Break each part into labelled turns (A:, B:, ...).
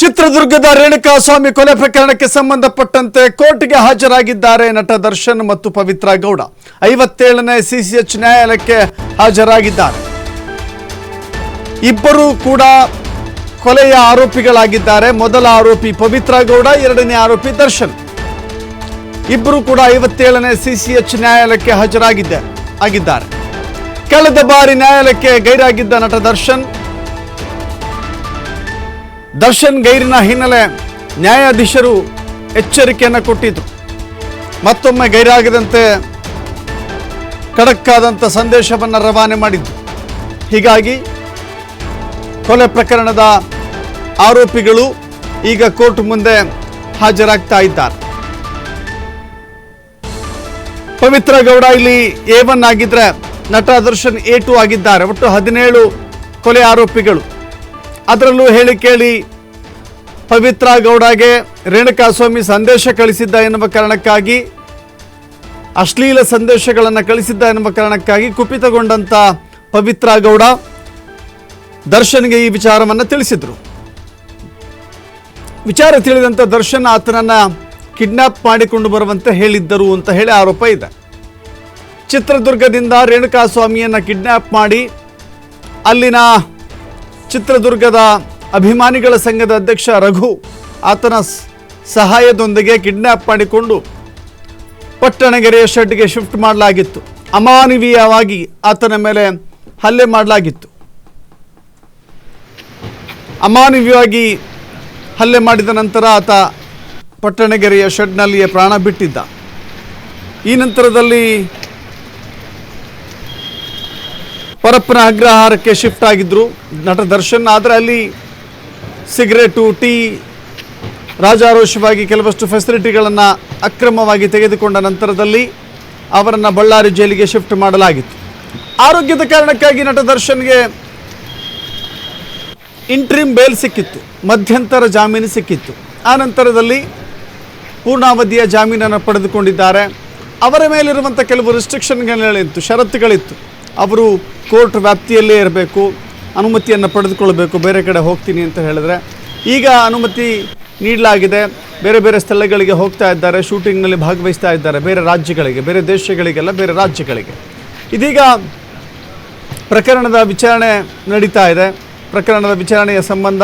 A: ಚಿತ್ರದುರ್ಗದ ರೇಣುಕಾಸ್ವಾಮಿ ಕೊಲೆ ಪ್ರಕರಣಕ್ಕೆ ಸಂಬಂಧಪಟ್ಟಂತೆ ಕೋರ್ಟ್ಗೆ ಹಾಜರಾಗಿದ್ದಾರೆ ನಟ ದರ್ಶನ್ ಮತ್ತು ಪವಿತ್ರ ಗೌಡ. 57ನೇ ಸಿಸಿಎಚ್ ನ್ಯಾಯಾಲಯಕ್ಕೆ ಹಾಜರಾಗಿದ್ದಾರೆ. ಇಬ್ಬರು ಕೂಡ ಕೊಲೆಯ ಆರೋಪಿಗಳಾಗಿದ್ದಾರೆ. ಮೊದಲ ಆರೋಪಿ ಪವಿತ್ರ ಗೌಡ, ಎರಡನೇ ಆರೋಪಿ ದರ್ಶನ್. ಇಬ್ಬರು ಕೂಡ 57ನೇ ಸಿಸಿಎಚ್ ನ್ಯಾಯಾಲಯಕ್ಕೆ ಹಾಜರಾಗಿದ್ದಾರೆ. ಕಳೆದ ಬಾರಿ ನ್ಯಾಯಾಲಯಕ್ಕೆ ಗೈರಾಗಿದ್ದ ನಟ ದರ್ಶನ್ ಗೈರಿನ ಹಿನ್ನೆಲೆ ನ್ಯಾಯಾಧೀಶರು ಎಚ್ಚರಿಕೆಯನ್ನು ಕೊಟ್ಟಿದ್ರು. ಮತ್ತೊಮ್ಮೆ ಗೈರಾಗದಂತೆ ಖಡಕ್ ಆದಂಥ ಸಂದೇಶವನ್ನು ರವಾನೆ ಮಾಡಿದ್ರು. ಹೀಗಾಗಿ ಕೊಲೆ ಪ್ರಕರಣದ ಆರೋಪಿಗಳು ಈಗ ಕೋರ್ಟ್ ಮುಂದೆ ಹಾಜರಾಗ್ತಾ ಇದ್ದಾರೆ. ಪವಿತ್ರ ಗೌಡ ಇಲ್ಲಿ A1 ಆಗಿದ್ರೆ ನಟ ದರ್ಶನ್ A2 ಆಗಿದ್ದಾರೆ. ಒಟ್ಟು 17 ಕೊಲೆ ಆರೋಪಿಗಳು. ಅದರಲ್ಲೂ ಹೇಳಿ ಕೇಳಿ ಪವಿತ್ರ ಗೌಡಗೆ ರೇಣುಕಾಸ್ವಾಮಿ ಸಂದೇಶ ಕಳಿಸಿದ್ದ ಎನ್ನುವ ಕಾರಣಕ್ಕಾಗಿ, ಅಶ್ಲೀಲ ಸಂದೇಶಗಳನ್ನು ಕಳಿಸಿದ್ದ ಎನ್ನುವ ಕಾರಣಕ್ಕಾಗಿ ಕುಪಿತಗೊಂಡಂತ ಪವಿತ್ರ ಗೌಡ ದರ್ಶನ್ಗೆ ಈ ವಿಚಾರವನ್ನು ತಿಳಿಸಿದ್ರು. ವಿಚಾರ ತಿಳಿದಂತ ದರ್ಶನ್ ಆತನನ್ನ ಕಿಡ್ನಾಪ್ ಮಾಡಿಕೊಂಡು ಬರುವಂತೆ ಹೇಳಿದ್ದರು ಅಂತ ಹೇಳಿ ಆರೋಪ ಇದೆ. ಚಿತ್ರದುರ್ಗದಿಂದ ರೇಣುಕಾಸ್ವಾಮಿಯನ್ನ ಕಿಡ್ನಾಪ್ ಮಾಡಿ ಅಲ್ಲಿನ ಚಿತ್ರದುರ್ಗದ ಅಭಿಮಾನಿಗಳ ಸಂಘದ ಅಧ್ಯಕ್ಷ ರಘು ಆತನ ಸಹಾಯದೊಂದಿಗೆ ಕಿಡ್ನಾಪ್ ಮಾಡಿಕೊಂಡು ಪಟ್ಟಣಗೆರೆಯ ಶೆಡ್ಗೆ ಶಿಫ್ಟ್ ಮಾಡಲಾಗಿತ್ತು. ಅಮಾನವೀಯವಾಗಿ ಆತನ ಮೇಲೆ ಹಲ್ಲೆ ಮಾಡಲಾಗಿತ್ತು. ಅಮಾನವೀಯವಾಗಿ ಹಲ್ಲೆ ಮಾಡಿದ ನಂತರ ಆತ ಪಟ್ಟಣಗೆರೆಯ ಶೆಡ್ನಲ್ಲಿಯೇ ಪ್ರಾಣ ಬಿಟ್ಟಿದ್ದ. ಈ ನಂತರದಲ್ಲಿ ಪರಪ್ಪನ ಅಗ್ರಹಾರಕ್ಕೆ ಶಿಫ್ಟ್ ಆಗಿದ್ರು ನಟ ದರ್ಶನ್. ಆದರೆ ಅಲ್ಲಿ ಸಿಗರೇಟು, ಟೀ, ರಾಜಾರೋಷವಾಗಿ ಕೆಲವಷ್ಟು ಫೆಸಿಲಿಟಿಗಳನ್ನು ಅಕ್ರಮವಾಗಿ ತೆಗೆದುಕೊಂಡ ನಂತರದಲ್ಲಿ ಅವರನ್ನು ಬಳ್ಳಾರಿ ಜೈಲಿಗೆ ಶಿಫ್ಟ್ ಮಾಡಲಾಗಿತ್ತು. ಆರೋಗ್ಯದ ಕಾರಣಕ್ಕಾಗಿ ನಟ ದರ್ಶನ್ಗೆ ಇಂಟ್ರಿಮ್ ಬೇಲ್ ಸಿಕ್ಕಿತ್ತು, ಮಧ್ಯಂತರ ಜಾಮೀನು ಸಿಕ್ಕಿತ್ತು. ಆ ನಂತರದಲ್ಲಿ ಪೂರ್ಣಾವಧಿಯ ಜಾಮೀನನ್ನು ಪಡೆದುಕೊಂಡಿದ್ದಾರೆ. ಅವರ ಮೇಲಿರುವಂಥ ಕೆಲವು ರಿಸ್ಟ್ರಿಕ್ಷನ್ಗಳಿತ್ತು, ಷರತ್ತುಗಳಿತ್ತು. ಅವರು ಕೋರ್ಟ್ ವ್ಯಾಪ್ತಿಯಲ್ಲೇ ಇರಬೇಕು, ಅನುಮತಿಯನ್ನು ಪಡೆದುಕೊಳ್ಬೇಕು, ಬೇರೆ ಕಡೆ ಹೋಗ್ತೀನಿ ಅಂತ ಹೇಳಿದ್ರೆ ಈಗ ಅನುಮತಿ ನೀಡಲಾಗಿದೆ. ಬೇರೆ ಬೇರೆ ಸ್ಥಳಗಳಿಗೆ ಹೋಗ್ತಾ ಇದ್ದಾರೆ, ಶೂಟಿಂಗ್ನಲ್ಲಿ ಭಾಗವಹಿಸ್ತಾ ಇದ್ದಾರೆ, ಬೇರೆ ರಾಜ್ಯಗಳಿಗೆ, ಬೇರೆ ದೇಶಗಳಿಗೆಲ್ಲ, ಬೇರೆ ರಾಜ್ಯಗಳಿಗೆ. ಇದೀಗ ಪ್ರಕರಣದ ವಿಚಾರಣೆ ನಡೀತಾ ಇದೆ. ಪ್ರಕರಣದ ವಿಚಾರಣೆಯ ಸಂಬಂಧ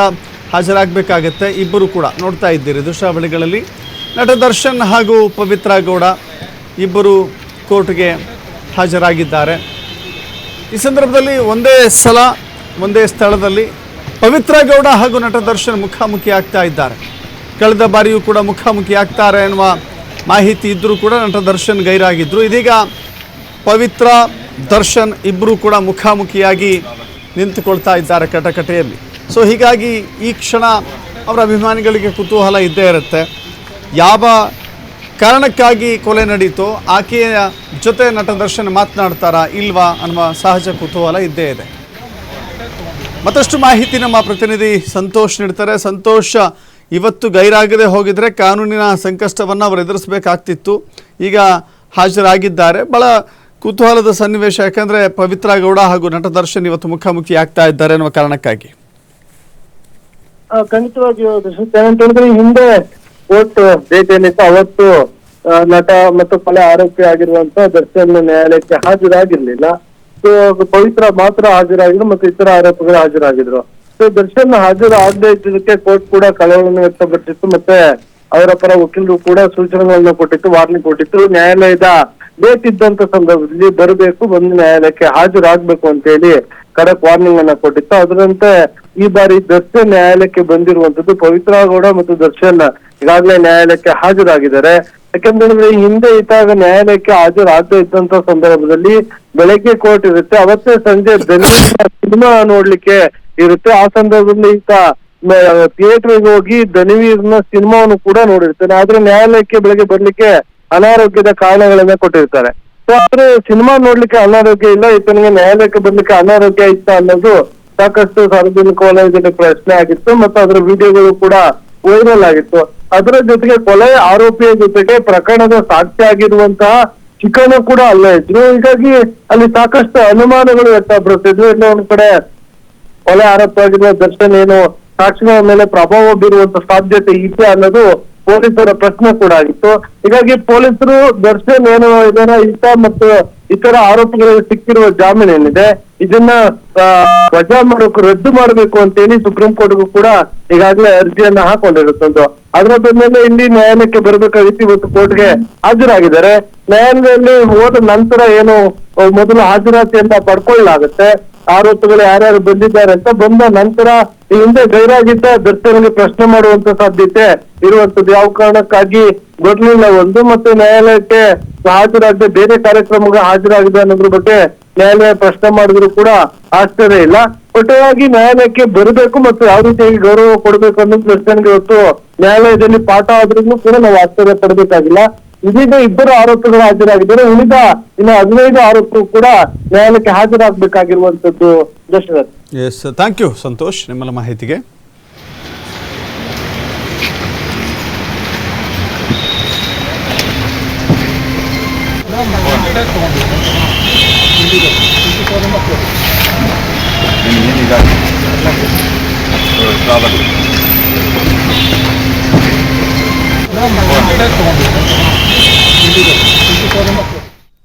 A: ಹಾಜರಾಗಬೇಕಾಗತ್ತೆ. ಇಬ್ಬರು ಕೂಡ ನೋಡ್ತಾ ಇದ್ದೀರಿ ದೃಶ್ಯಾವಳಿಗಳಲ್ಲಿ, ನಟ ದರ್ಶನ್ ಹಾಗೂ ಪವಿತ್ರ ಗೌಡ ಇಬ್ಬರು ಕೋರ್ಟ್ಗೆ ಹಾಜರಾಗಿದ್ದಾರೆ. ಈ ಸಂದರ್ಭದಲ್ಲಿ ಒಂದೇ ಸ್ಥಳದಲ್ಲಿ ಪವಿತ್ರ ಗೌಡ ಹಾಗೂ ನಟ ದರ್ಶನ್ ಮುಖಾಮುಖಿ ಆಗ್ತಾ ಇದ್ದಾರೆ. ಕಳೆದ ಬಾರಿಯೂ ಕೂಡ ಮುಖಾಮುಖಿ ಆಗ್ತಾರೆ ಎನ್ನುವ ಮಾಹಿತಿ ಇದ್ದರೂ ಕೂಡ ನಟ ದರ್ಶನ್ ಗೈರಾಗಿದ್ದರು. ಇದೀಗ ಪವಿತ್ರ ದರ್ಶನ್ ಇಬ್ಬರು ಕೂಡ ಮುಖಾಮುಖಿಯಾಗಿ ನಿಂತುಕೊಳ್ತಾ ಇದ್ದಾರೆ ಕಟಕಟೆಯಲ್ಲಿ. ಸೊ ಹೀಗಾಗಿ ಈ ಕ್ಷಣ ಅವರ ಅಭಿಮಾನಿಗಳಿಗೆ ಕುತೂಹಲ ಇದ್ದೇ ಇರುತ್ತೆ. ಯಾವ ಕಾರಣಕ್ಕಾಗಿ ಕೊಲೆ ನಡೀತೋ ಆಕೆಯ ಜೊತೆ ನಟ ದರ್ಶನ್ ಮಾತನಾಡ್ತಾರಾ ಇಲ್ವಾ ಅನ್ನುವ ಸಹಜ ಕುತೂಹಲ ಇದ್ದೇ ಇದೆ. ಮತ್ತಷ್ಟು ಮಾಹಿತಿ ನಮ್ಮ ಪ್ರತಿನಿಧಿ ಸಂತೋಷ್ ನೀಡ್ತಾರೆ. ಸಂತೋಷ್, ಇವತ್ತು ಗೈರಾಗದೆ ಹೋಗಿದ್ರೆ ಕಾನೂನಿನ ಸಂಕಷ್ಟವನ್ನು ಅವರು ಎದುರಿಸಬೇಕಾಗ್ತಿತ್ತು. ಈಗ ಹಾಜರಾಗಿದ್ದಾರೆ. ಬಹಳ ಕುತೂಹಲದ ಸನ್ನಿವೇಶ, ಯಾಕಂದರೆ ಪವಿತ್ರ ಗೌಡ ಹಾಗೂ ನಟ ದರ್ಶನ್ ಇವತ್ತು ಮುಖಾಮುಖಿ ಆಗ್ತಾ ಇದ್ದಾರೆ ಅನ್ನುವ ಕಾರಣಕ್ಕಾಗಿ.
B: ಖಂಡಿತವಾಗಿಯೂ ಹಿಂದೆ ಕೋರ್ಟ್ ಡೇಟ್ ಏನಿತ್ತು ಅವತ್ತು ನಟ ಮತ್ತು ಕೊಲೆ ಆರೋಪಿ ಆಗಿರುವಂತ ದರ್ಶನ್ ನ್ಯಾಯಾಲಯಕ್ಕೆ ಹಾಜರಾಗಿರ್ಲಿಲ್ಲ. ಸೊ ಪವಿತ್ರ ಮಾತ್ರ ಹಾಜರಾಗಿದ್ರು ಮತ್ತು ಇತರ ಆರೋಪಿಗಳು ಹಾಜರಾಗಿದ್ರು. ಸೊ ದರ್ಶನ್ ಹಾಜರಾಗದೇ ಇದ್ದದಕ್ಕೆ ಕೋರ್ಟ್ ಕೂಡ ಕಳವಳವನ್ನು ವ್ಯಕ್ತಪಡಿಸಿತ್ತು. ಮತ್ತೆ ಅವರ ಪರ ವಕೀಲರು ಕೂಡ ಸೂಚನೆಗಳನ್ನ ಕೊಟ್ಟಿತ್ತು, ವಾರ್ನಿಂಗ್ ಕೊಟ್ಟಿತ್ತು. ನ್ಯಾಯಾಲಯದ ಡೇಟ್ ಇದ್ದಂತ ಸಂದರ್ಭದಲ್ಲಿ ಬರಬೇಕು, ಬಂದು ನ್ಯಾಯಾಲಯಕ್ಕೆ ಹಾಜರಾಗಬೇಕು ಅಂತ ಹೇಳಿ ಖಡಕ್ ವಾರ್ನಿಂಗ್ ಅನ್ನ ಕೊಟ್ಟಿತ್ತು. ಅದರಂತೆ ಈ ಬಾರಿ ದರ್ಶನ್ ನ್ಯಾಯಾಲಯಕ್ಕೆ ಬಂದಿರುವಂತದ್ದು. ಪವಿತ್ರ ಗೌಡ ಮತ್ತು ದರ್ಶನ್ ಈಗಾಗಲೇ ನ್ಯಾಯಾಲಯಕ್ಕೆ ಹಾಜರಾಗಿದ್ದಾರೆ. ಯಾಕಂದ್ರೆ ಈ ಹಿಂದೆ ಇದ್ದಾಗ ನ್ಯಾಯಾಲಯಕ್ಕೆ ಹಾಜರಾಗದೇ ಇದ್ದಂತ ಸಂದರ್ಭದಲ್ಲಿ ಬೆಳಗ್ಗೆ ಕೋರ್ಟ್ ಇರುತ್ತೆ, ಅವತ್ತೇ ಸಂಜೆ ಸಿನಿಮಾ ನೋಡ್ಲಿಕ್ಕೆ ಇರುತ್ತೆ. ಆ ಸಂದರ್ಭದಲ್ಲಿ ಈತ ಥಿಯೇಟರ್ಗೆ ಹೋಗಿ ದನಿವೀರ್ನ ಸಿನಿಮಾವನ್ನು ಕೂಡ ನೋಡಿರ್ತಾನೆ. ಆದ್ರೆ ನ್ಯಾಯಾಲಯಕ್ಕೆ ಬೆಳಗ್ಗೆ ಬರ್ಲಿಕ್ಕೆ ಅನಾರೋಗ್ಯದ ಕಾರಣಗಳನ್ನ ಕೊಟ್ಟಿರ್ತಾರೆ. ಸೊ ಆದ್ರೆ ಸಿನಿಮಾ ನೋಡ್ಲಿಕ್ಕೆ ಅನಾರೋಗ್ಯ ಇಲ್ಲ, ಈತನಿಗೆ ನ್ಯಾಯಾಲಯಕ್ಕೆ ಬರ್ಲಿಕ್ಕೆ ಅನಾರೋಗ್ಯ ಇತ್ತ ಅನ್ನೋದು ಸಾಕಷ್ಟು ಸಾರ್ವಜನಿಕ ವಲಯದಲ್ಲಿ ಪ್ರಶ್ನೆ ಆಗಿತ್ತು. ಮತ್ತು ಅದರ ವಿಡಿಯೋಗಳು ಕೂಡ ವೈರಲ್ ಆಗಿತ್ತು. ಅದರ ಜೊತೆಗೆ ಕೊಲೆ ಆರೋಪಿಯ ಜೊತೆಗೆ ಪ್ರಕರಣದ ಸಾಕ್ಷಿ ಆಗಿರುವಂತಹ ಚಿಕ್ಕನ ಕೂಡ ಅಲ್ಲೇ ಇದ್ರು. ಹೀಗಾಗಿ ಅಲ್ಲಿ ಸಾಕಷ್ಟು ಅನುಮಾನಗಳು ವ್ಯಕ್ತಪಡಿಸಿದ್ವು. ಎಲ್ಲ ಒಂದ್ ಕಡೆ ಕೊಲೆ ಆರೋಪ ಆಗಿರುವ ದರ್ಶನ್ ಏನು ಸಾಕ್ಷಿಗಳ ಮೇಲೆ ಪ್ರಭಾವ ಬೀರುವಂತ ಸಾಧ್ಯತೆ ಇದೆ ಅನ್ನೋದು ಪೊಲೀಸರ ಪ್ರಶ್ನೆ ಕೂಡ ಆಗಿತ್ತು. ಹೀಗಾಗಿ ಪೊಲೀಸರು ದರ್ಶನ್ ಇದನ್ನ ಈತ ಮತ್ತು ಇತರ ಆರೋಪಿಗಳಿಗೆ ಸಿಕ್ಕಿರುವ ಜಾಮೀನು ಏನಿದೆ ಇದನ್ನ ವಜಾ ಮಾಡೋಕೆ ರದ್ದು ಮಾಡಬೇಕು ಅಂತೇಳಿ ಸುಪ್ರೀಂ ಕೋರ್ಟ್ಗೂ ಕೂಡ ಈಗಾಗಲೇ ಅರ್ಜಿಯನ್ನ ಹಾಕೊಂಡಿರುತ್ತಂದು. ಅದರ ಬೆನ್ನಲ್ಲೇ ಇಲ್ಲಿ ನ್ಯಾಯಾಲಯಕ್ಕೆ ಬರಬೇಕಾಗಿತ್ತು. ಇವತ್ತು ಕೋರ್ಟ್ಗೆ ಹಾಜರಾಗಿದ್ದಾರೆ. ನ್ಯಾಯಾಲಯದಲ್ಲಿ ಹೋದ ನಂತರ ಏನು ಮೊದಲು ಹಾಜರಾತಿಯನ್ನ ಪಡ್ಕೊಳ್ಳಲಾಗುತ್ತೆ. ಆರೋಪಿಗಳು ಯಾರ್ಯಾರು ಬಂದಿದ್ದಾರೆ ಅಂತ ಬಂದ ನಂತರ ಈ ಹಿಂದೆ ಗೈರಾಗಿದ್ದ ದರ್ಶನ್ಗೆ ಪ್ರಶ್ನೆ ಮಾಡುವಂತ ಸಾಧ್ಯತೆ ಇರುವಂತದ್ದು. ಯಾವ ಕಾರಣಕ್ಕಾಗಿ ಗೊತ್ತಲಿಲ್ಲ ಒಂದು, ಮತ್ತೆ ನ್ಯಾಯಾಲಯಕ್ಕೆ ಹಾಜರಾಗದೆ ಬೇರೆ ಕಾರ್ಯಕ್ರಮಕ್ಕೆ ಹಾಜರಾಗಿದೆ ಅನ್ನೋದ್ರ ಬಗ್ಗೆ ನ್ಯಾಯಾಲಯ ಪ್ರಶ್ನೆ ಮಾಡಿದ್ರು ಕೂಡ ಆಶ್ಚರ್ಯ ಇಲ್ಲ. ಒಟ್ಟಾಗಿ ನ್ಯಾಯಾಲಯಕ್ಕೆ ಬರಬೇಕು ಮತ್ತು ಯಾವ ರೀತಿಯಾಗಿ ಗೌರವ ಕೊಡಬೇಕು ಅನ್ನೋದು ದರ್ಶನ್ಗೆ ಇವತ್ತು ನ್ಯಾಯಾಲಯದಲ್ಲಿ ಪಾಠ ಆದ್ರೂ ಕೂಡ ನಾವು ಆಶ್ಚರ್ಯ ಪಡಬೇಕಾಗಿಲ್ಲ. ಇದೀಗ ಇಬ್ಬರು ಆರೋಪಿಗಳು ಹಾಜರಾಗಿದ್ದಾರೆ. ಉಳಿದ ಇನ್ನು 15 ಆರೋಪಿಗಳು ಕೂಡ ನ್ಯಾಯಾಲಯಕ್ಕೆ ಹಾಜರಾಗಬೇಕಾಗಿರುವಂತದ್ದು. Dasharath.
A: Yes, thank you Santosh ನಿಮ್ಮೆಲ್ಲ ಮಾಹಿತಿಗೆ.
C: ಏನಿದೆ